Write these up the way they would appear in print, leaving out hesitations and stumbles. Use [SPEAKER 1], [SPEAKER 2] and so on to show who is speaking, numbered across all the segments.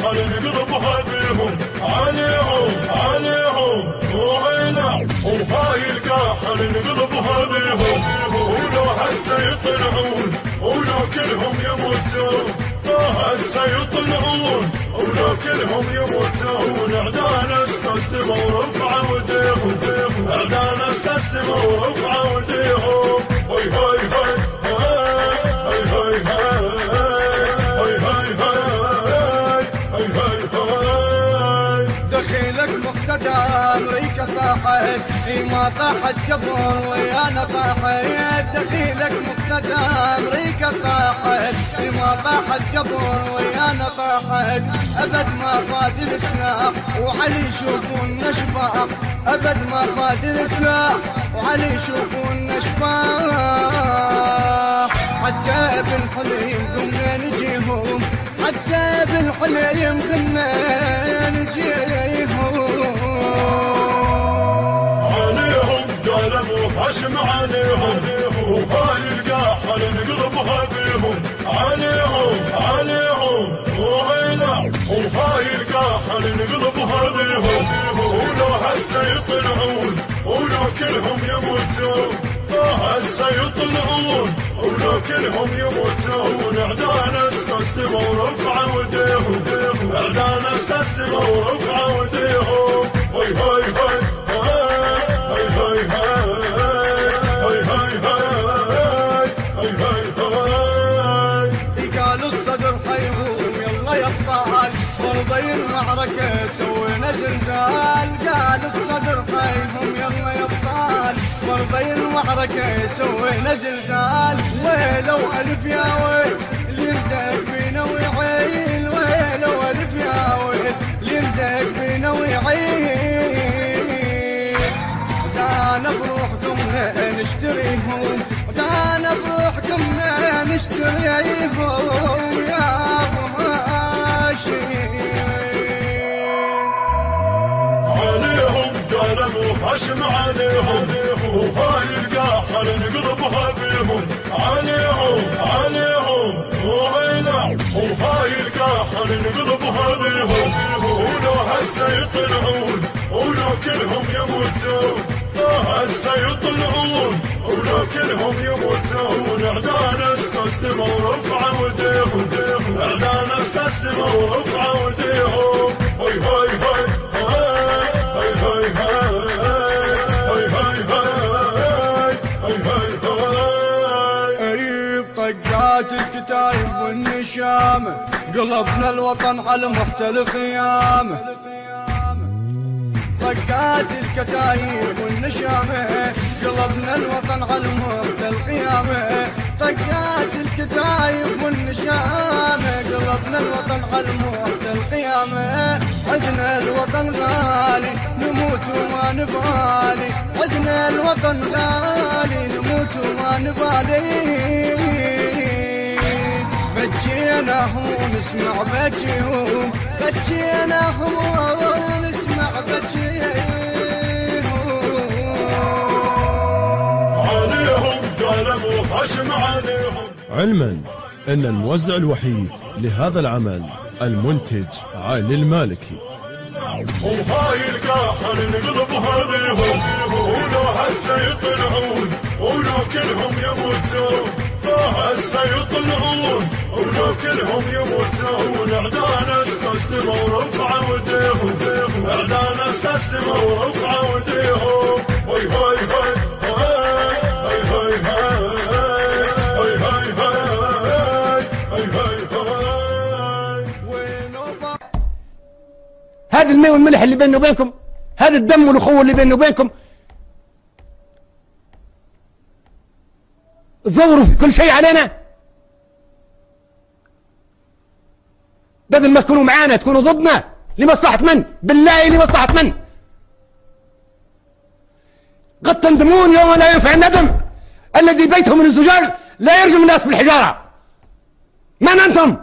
[SPEAKER 1] حل نقلبها بيهم عليهم عليهم وهنا وهاي الكاحل نقلبها بيهم ولو هسه يطلعون ولو كلهم يموتون هسه يطلعون ولو كلهم يموتون اعدانا استسلموا ورفعوا ايديهم اعدانا استسلموا ورفعوا ايديهم هاي هاي هاي هاي هاي هاي هاي هاي هاي هاي
[SPEAKER 2] دخيلك مقتدى امريكا صاحت ما طاحت قبل ويانا طاحت دخيلك مقتدى امريكا صاحت ما طاحت قبل ويانا طاحت ابد ما فاد السلاح وعلي يشوفون نشفاح ابد ما فاد السلاح وعلي يشوفون نشفاح حتى بالحليم قمنا نجيهم حتى بالحليم قمنا نجيهم
[SPEAKER 1] عليهم قلبوا هشم عليهم وهاي القاحل نقلبها بيهم عليهم عليهم وهنا وهاي القاحل نقلبها بيهم ولو هسه يطلعون ولو كلهم يموتون هسه يطلعون ولو كلهم يموتون اعدانا استسلموا ورفعوا ايديهم اعدانا استسلموا ورفعوا ايديهم هاي هاي هاي هاي هاي هاي هاي هاي هاي
[SPEAKER 2] هاي قالوا الصدر حيهم يلا يا ابطال برضي المعركة سوينا زلزال قالوا الصدر حيهم يلا يا ابطال برضي المعركة سوينا زلزال ويلو ألف يا ويل اللي يمدك بينا ويعيل ويلو ألف يا ويل اللي يمدك بينا ويعيل دانا بروح قمنا نشتريهم دانا بروح قمنا نشتريهم يا ابو هاشم
[SPEAKER 1] عليهم قلبوا هشم عليهم وهاي القاحل نقلبها بيهم عليهم عليهم وهنا وهاي القاحل نقلبها بيهم ولو هسه يطلعون ولو كلهم يموتون هسه يطلعون ولو كلهم يموتون اعدانا استسلموا ورفعوا ايديهم اعدانا استسلموا ورفعوا ايديهم هاي هاي هاي هاي هاي هاي هاي هاي هاي هاي
[SPEAKER 2] اي طقات الكتايب والنشامة قلبنا الوطن على محتل خيامه طقات الكتايب والنشامة قلبنا الوطن على محتل قيامه طقات الكتايب والنشامة قلبنا الوطن على محتل قيامه عدنا الوطن غالي نموت وما نبالي عدنا الوطن غالي نموت وما نبالي بجيناهم ونسمع بجيهم بجيناهم ونسمع بجيهم
[SPEAKER 1] عليهم قلبوا هشم عليهم.
[SPEAKER 3] علما أن الموزع الوحيد لهذا العمل المنتج علي المالكي.
[SPEAKER 1] وهاي القاحل نقلبها بيهم ولو هسه يطلعون ولو كلهم يموتون هسه يطلعون ولو كلهم يموتون اعدانا استسلموا ورفعوا ايديهم اعدانا استسلموا ورفعوا ايديهم هاي هاي هاي هاي هاي هاي هاي هاي هاي.
[SPEAKER 4] هذا الماء والملح اللي بيني وبينكم، هذا الدم والاخوه اللي بيني وبينكم، زوروا في كل شيء علينا بدل ما تكونوا معانا تكونوا ضدنا. لمصلحة من؟ بالله لمصلحة من؟ قد تندمون يوم لا ينفع الندم. الذي بيته من الزجاج لا يرجم الناس بالحجارة. من أنتم؟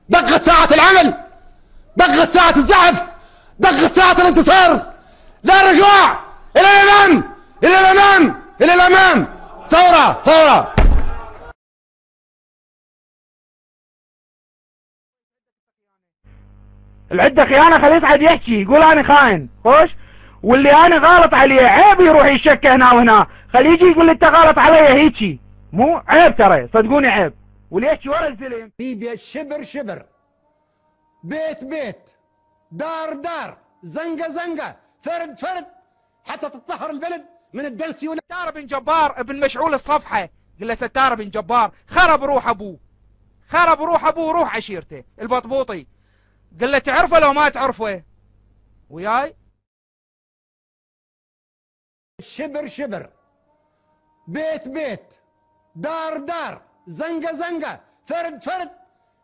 [SPEAKER 4] دقت ساعة العمل، دقت ساعة الزحف، دقت ساعة الانتصار. لا رجوع، إلى الأمام، إلى الأمام، إلى الأمام. ثورة ثورة.
[SPEAKER 5] اللي عنده خيانة خليه يصعد يحكي يقول انا خاين خوش، واللي انا غلط عليه عيب يروح يشك هنا وهنا، خليه يجي يقول لي انت غلط علي هيجي، مو عيب ترى صدقوني عيب، واللي يحكي ورا الزلم.
[SPEAKER 4] ليبيا شبر شبر، بيت بيت، دار دار، زنقة زنقة، فرد فرد، حتى تطهر البلد من الدنسي.
[SPEAKER 6] ستار بن جبار ابن مشعول الصفحة، قل له ستار بن جبار خرب روح ابوه، خرب روح ابوه وروح عشيرته البطبوطي، قل له تعرفه لو ما تعرفه وياي.
[SPEAKER 4] شبر شبر، بيت بيت، دار دار، زنقة زنقة، فرد فرد،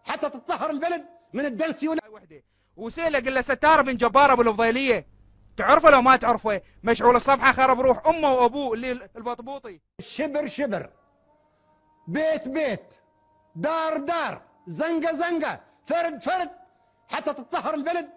[SPEAKER 4] حتى تطهر البلد من الدنسي.
[SPEAKER 6] وسيله قل له ستار بن جبار ابو الفضيليه تعرفه لو ما تعرفه، مشعول الصفحه خرب روح امه وابوه اللي البطبوطي.
[SPEAKER 4] شبر شبر، بيت بيت، دار دار، زنقة زنقة، فرد فرد، حتى تطهر البلد